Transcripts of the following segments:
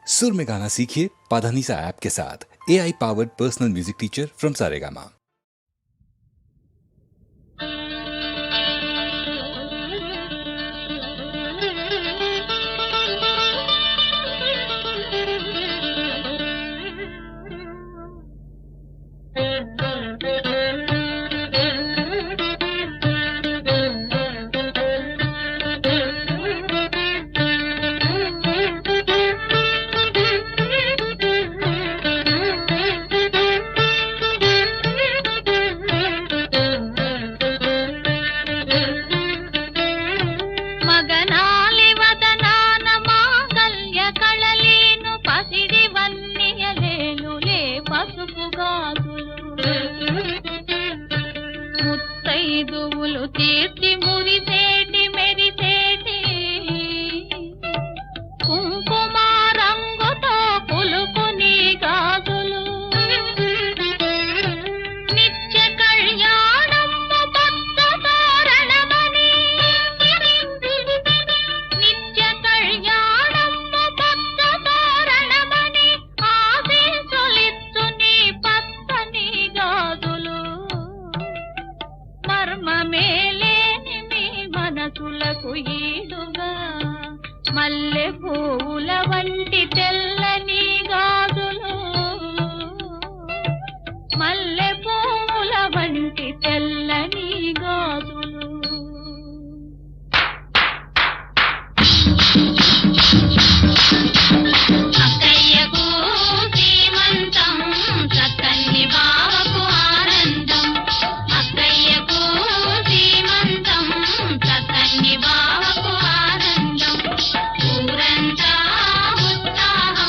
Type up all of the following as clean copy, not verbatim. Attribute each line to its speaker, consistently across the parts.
Speaker 1: सुर में गाना सीखिए पाधानीसा ऐप के साथ। AI powered personal music teacher from Saregama.
Speaker 2: ముత్తైదువులు తీర్చి మురిసేటి మెరిసేటి కుంకుమ రంగుతో పులుకుని గాజులు నిత్య కళ్యాణము భక్త తోరణమని నిత్య కళ్యాణము భక్త తోరణమని ఆశీస్సులిచ్చుని పచ్చని గాజులు మర్మమేలేని మీ మనసులకు ఈడుగా మల్లె పూల వంటి తెల్లని గాజులు మల్లె పూల వంటి తెల్లని గాజులు అక్కయ్యకు శ్రీమంతం చక్కని బావకు ఆనందం అక్కయ్యకు శ్రీమంతం చక్కని బావకు ఆనందం ఊరంతా ఉత్సాహం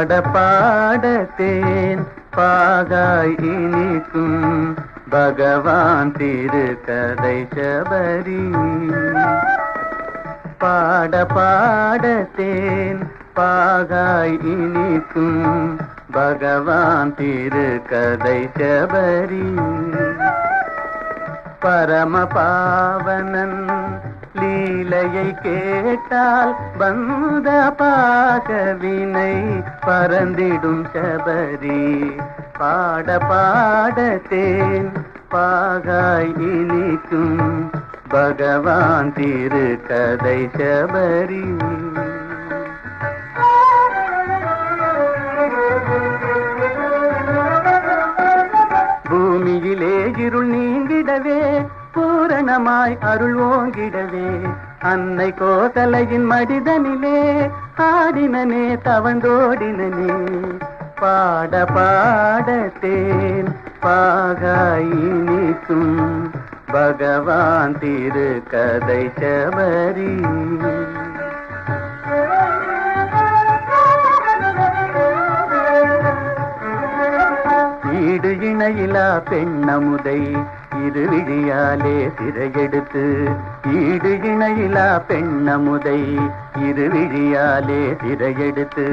Speaker 3: பாட பாடத்தேன் பாகாய் இனிக்கும் பகவான் திருக்கதை சபரி. பாட பாடத்தேன் பாகாய் இனிக்கும் பகவான் திருக்கதை சபரி. பரம பாவனன் லீலையை கேட்டால் பந்த பாகவினை பறந்திடும் சபரி. பாட பாடத்தேன் பாகாய் இனிக்கும் பகவான் திருக்கதை சபரி. பூமியிலே இருள் நீங்கிடவே பூரணமாய் அருள் ஓங்கிடவே அன்னை கோசலையின் மடிதனிலே ஆடினனே தவந்தோடினனே. பாட பாடத்தேன் பாகாய் இனிக்கும் பகவான் திருக்கதை சபரி. ஈடு இணையிலா பெண்ணமுதை இருவிழியாலே சிறையெடுத்து. ஈடு இணையிலா பெண்ணமுதை இருவிழியாலே சிறையெடுத்து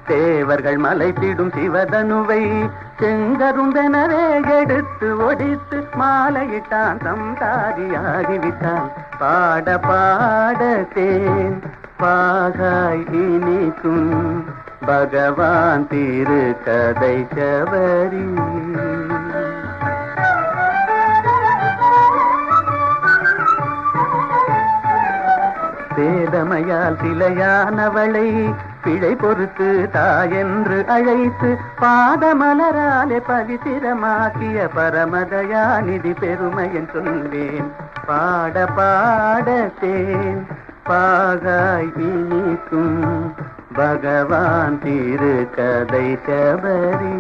Speaker 3: தேவர்கள் மலைத்திடும் சிவதனுவை செங்கரும்பெனவே எடுத்து ஒடித்து மாலையிட்டான் சம்சாரியாகிவிட்டான். பாட பாடத்தேன் பாகாய் இனிக்கும் பகவான் திருக்கதை சபரி. சேதமையால் சிலையானவளை பிழை பொறுத்து தாயென்று அழைத்து பாதமலராலே பவித்திரமாக்கிய பரமதயாநிதி பெருமையன் சொல்வேன். பாட பாடத்தேன் பாகாய் இனிக்கும் பகவான் திருக்கதை சபரி.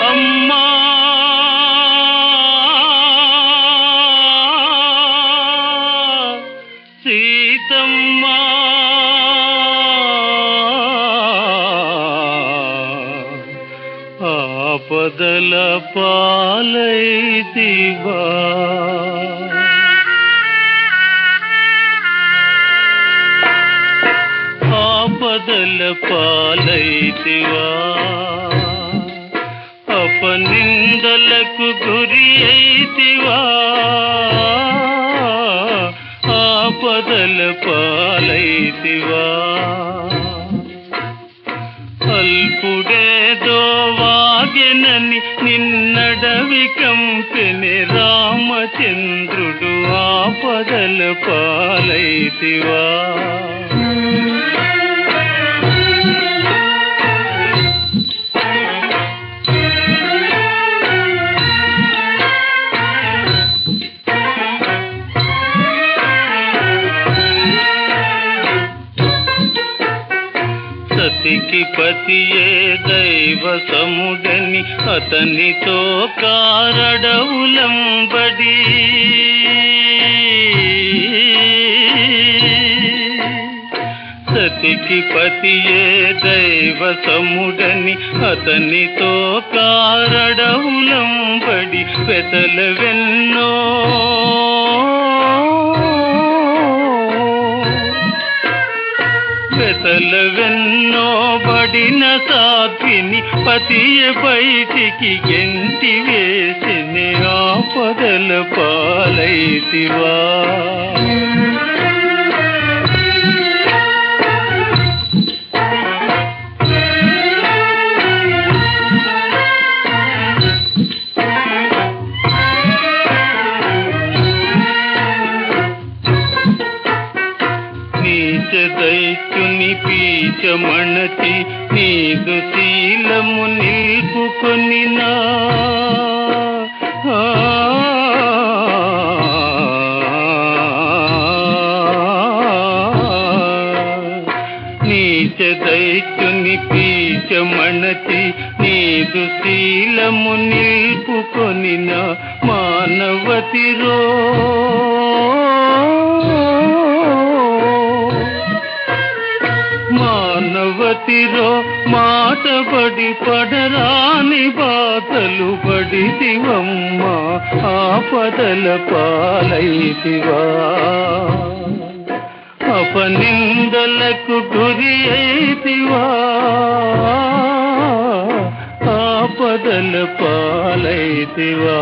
Speaker 4: அம்மா சீதம்மா ఆపదల పాలైతివా ఆపదల పాలైతివా అపనిందలకు గురి అయితివా ఆపదల పాలైతివా అల్పుడేదో వాగెనని నిన్నడవి కంపెని రామచంద్రుడు ఆపదల పాలైతివా సతికి పతియే దైవ సముడని అతనితో కారడవులంబడి సతికి పతియే దైవ సముడని అతనితో కారడవులంబడి పెదలవెన్నో పెదలవెన్నో బడిన సాధ్విని పతియ బయటికి గెంటి వేసిన ఆపదల పాలైతివా దైత్యుని పీచమణచి నీదు శీలము నిల్పుకొనినా నీచ దైత్యుని పీచమణచి నీదు శీలము నిల్పుకొనినా మానవతిరో మానవతిరో మాటబడి పడరాని బాధలు పడితివమ్మ ఆపదల పాలైతివా అపనిందలకు గురి అయితివా ఆపదల పాలైతివా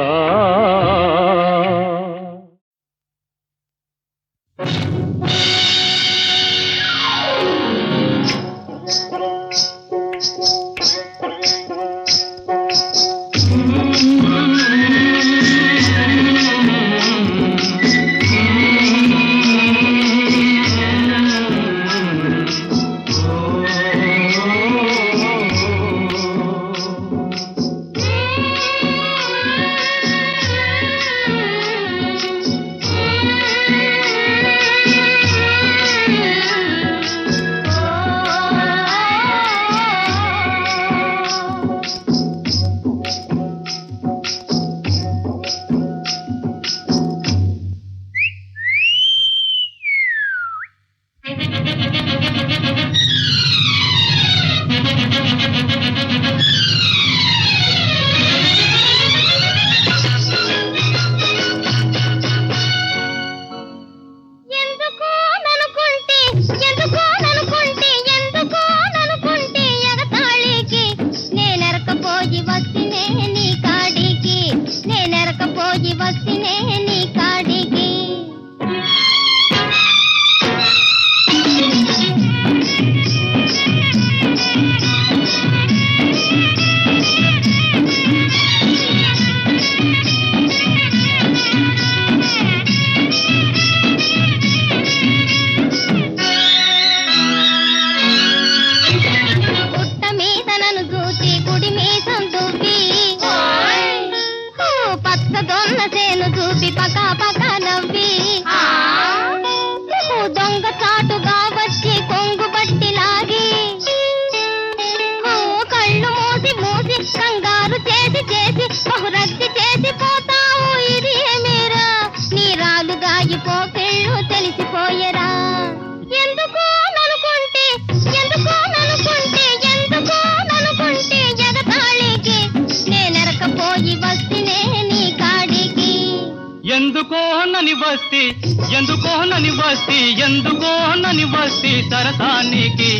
Speaker 5: ఎందుకోనని వస్తి సరసానికి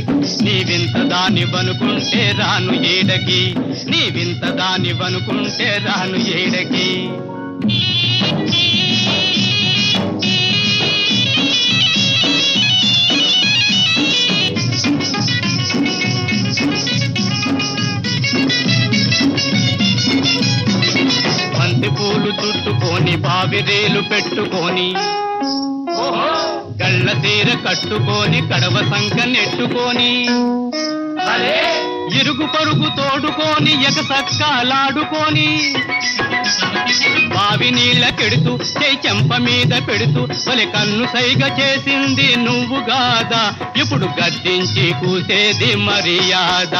Speaker 5: నీవింత దాని వనుకుంటే రాను ఏడకి నీవింత దాని వనుకుంటే రాను ఏడకి బంతి పూలు చుట్టుకొని బావిరేలు పెట్టుకొని కళ్ళ తీర కట్టుకొని కడవ సంక నెట్టుకొని ఇరుగు పొరుగు తోడుకొని ఎగసక్కాలాడుకొని బావి నీళ్ళ కెడుతూ చెంప మీద పెడుతూ ఒలి కన్ను సైగ చేసింది నువ్వు గాదా ఇప్పుడు గద్దించి కూసేది మర్యాద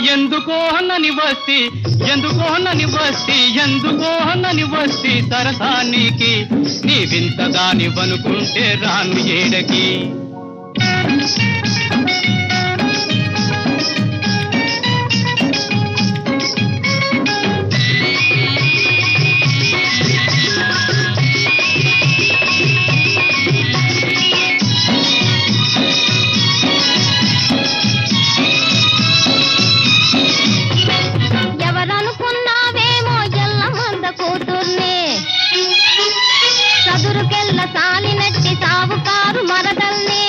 Speaker 5: ఎందుకోనని వస్తి ఎందుకోనని వస్తి ఎందుకోనని వస్తి సరసానికి నీవింత దాని వనుకుంటే రాను ఏడకి
Speaker 2: సాలినట్టి సావుకారు మరదల్ని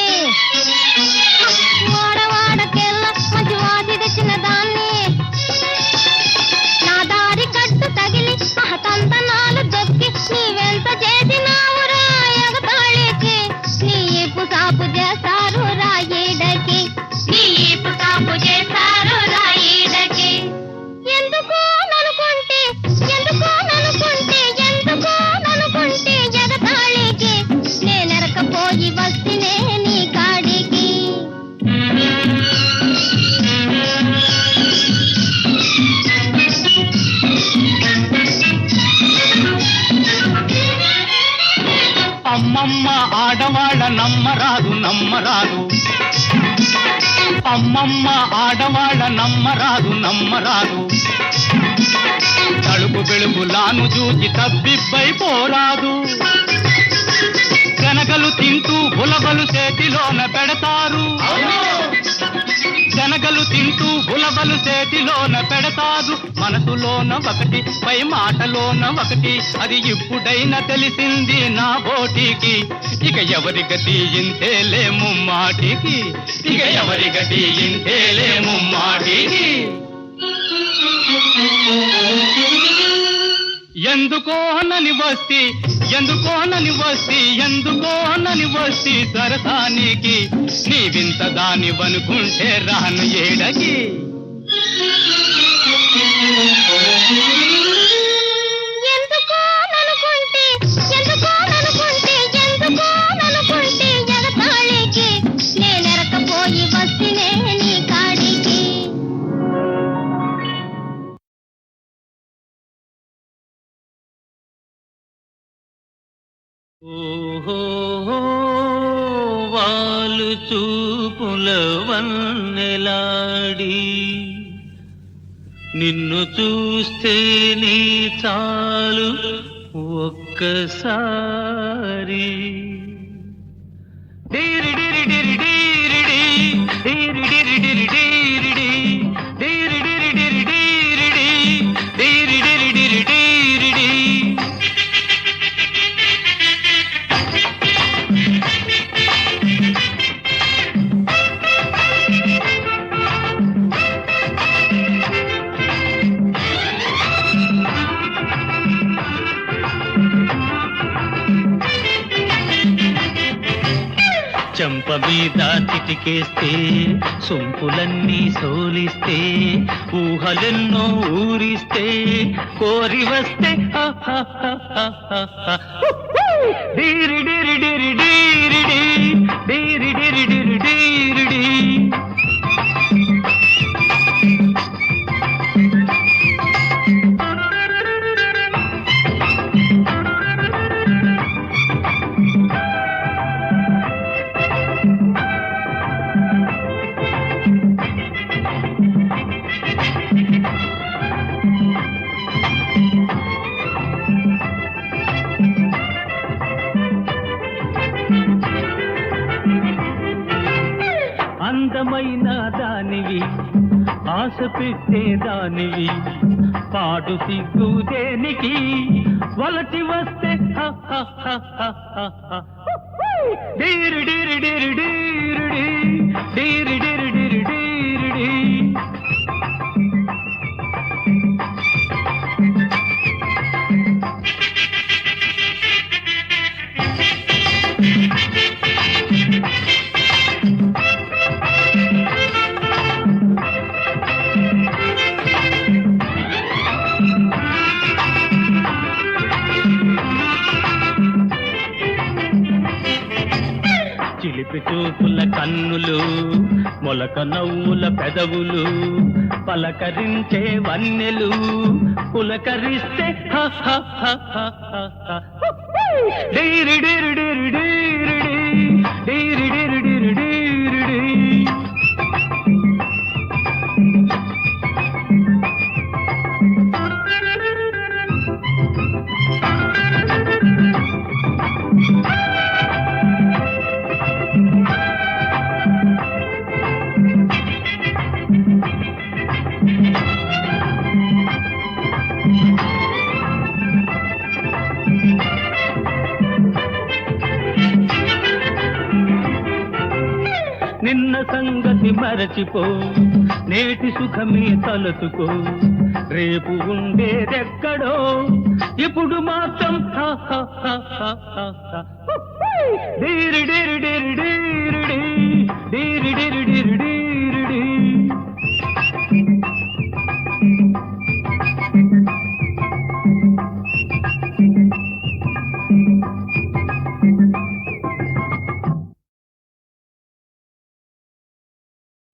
Speaker 5: ఆడవాళ్ళ నమ్మరాదు నమ్మరాదు, అమ్మమ్మ ఆడవాళ్ళ నమ్మరాదు నమ్మరాదు, తలుపు వెలుగులాను చూచి తబ్బిబ్బై పోరాదు. శనగలు తింటూ బులబలు చేతిలోన పెడతారు, శనగలు తింటూ బులబలు చేతిలోన పెడతారు. మనసులోన ఒకటి పై మాటలోన ఒకటి, అది ఇప్పుడైనా తెలిసింది నా బోటికి. ఇక ఎవరి గతి ఇంతేలే ముమ్మాటికి, ఇక ఎవరి గతి ఇంతేలే ముమ్మాటికి. ఎందుకోనని వస్తి ఎందుకోనని వస్తి ఎందుకోనని వస్తి సరసానికి, నీ వింత దానివనుకుంటే రాను ఏడకి.
Speaker 2: నేనెరకపోయి వస్తినే నీ కాడికి.
Speaker 4: ఓహో వాలు చూపుల వన్నెలాడి, నిన్ను చూస్తే నీ చాలు ఒక్కసారి. డీరి డిరి డిరి డీరిడి, డీరి డిరి డిరి డీరిడి, డీరి డిరి డిరి డీరిడి, డీరి డిరి డిరి డీరిడి. చెంప మీద చిటికేస్తే సొంపులన్నీ సోలిస్తే, ఊహలెన్నో ఊరిస్తే, కోరి వస్తే డీరి డిరి డిరి డీరిడి, డీరి డిరి డిరి డీరిడి. అందమైన దానివి, ఆశ పెట్టే దానివి, పాడు సిగ్గు దేనికి, వలచి వస్తే డీరి డిరి డిరి డీరిడి, డీరి డిరి డిరి డీరిడి. చిలిపి చూపుల కన్నులు, మొలక నవ్వుల పెదవులు, పలకరించే వన్నెలు, పులకరిస్తే డీరి డిరి డిరి డీరిడి, డీరి డిరి డిరి డీరిడి. నిన్న సంగతి మరచిపో, నేటి సుఖమే తలచుకో, రేపు ఉండేదెక్కడో ఇప్పుడు మాత్రం డీరి డిరి డిరి డీరిడి, డీరి డిరి డిరి డీరిడి.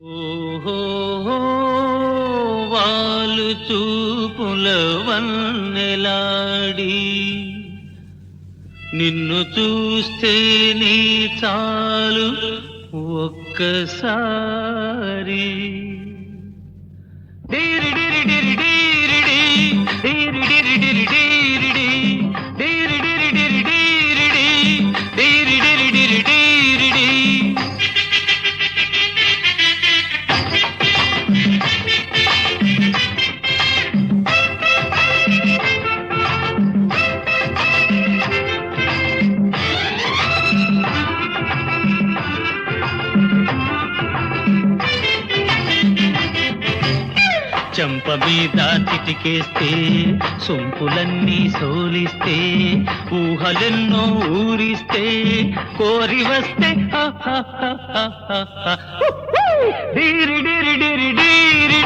Speaker 4: ఓహో వాలు చూపుల వన్నెలాడి,
Speaker 5: నిన్ను చూస్తే నీ చాలు ఒక్కసారి డీరి డీరి డీరి డీరి డీరి డీరి డీరి డీరి డీరి డీరి డీరి డీరి డీరి డీరి డీరి డీరి. చెంప మీద చిటికేస్తే సొంపులన్నీ సోలిస్తే ఊహలెన్నో ఊరిస్తే కోరి వస్తే డీరి డీరి డీరి డీరి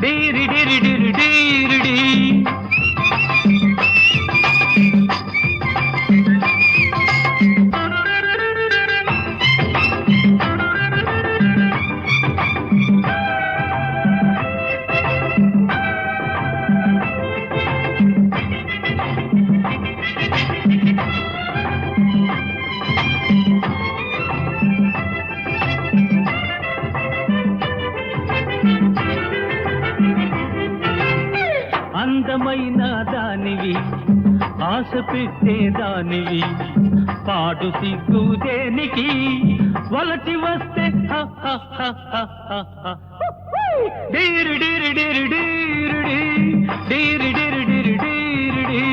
Speaker 5: డీరి డీరి డీరి డీరి. అందమైన దానివి ఆశ పెట్టే దానివి పాడు సిగ్గు దేనికి వలచి వస్తే డీరి డీరి డీరి డీరి డీరి డీరి డీరి డీరి.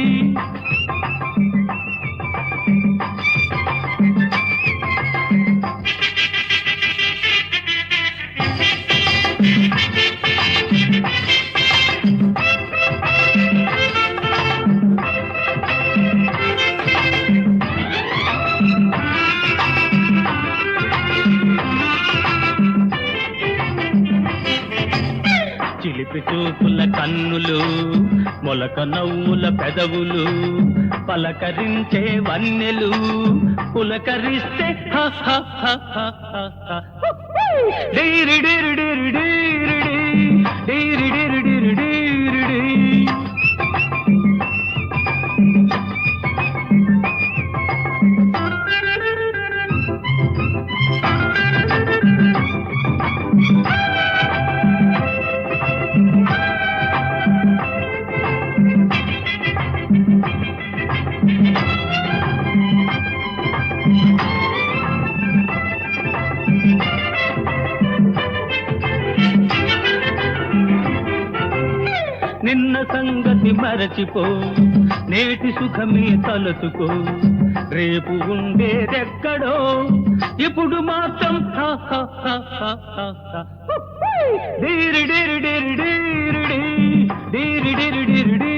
Speaker 5: చిలిపి చూపుల కన్నులు మొలక నవ్వుల పెదవులు పలకరించే వన్నెలు పులకరిస్తే డీరి డీరి డీరి డీరి డీరి డీరి డీరి డీరి. నిన్న సంగతి మరచిపో నేటి సుఖమే తలచుకో రేపు ఉండేదెక్కడో ఇప్పుడు మాత్రం డీరి డీరి డీరి డీరి డీరి డీరి డీరి డీరి.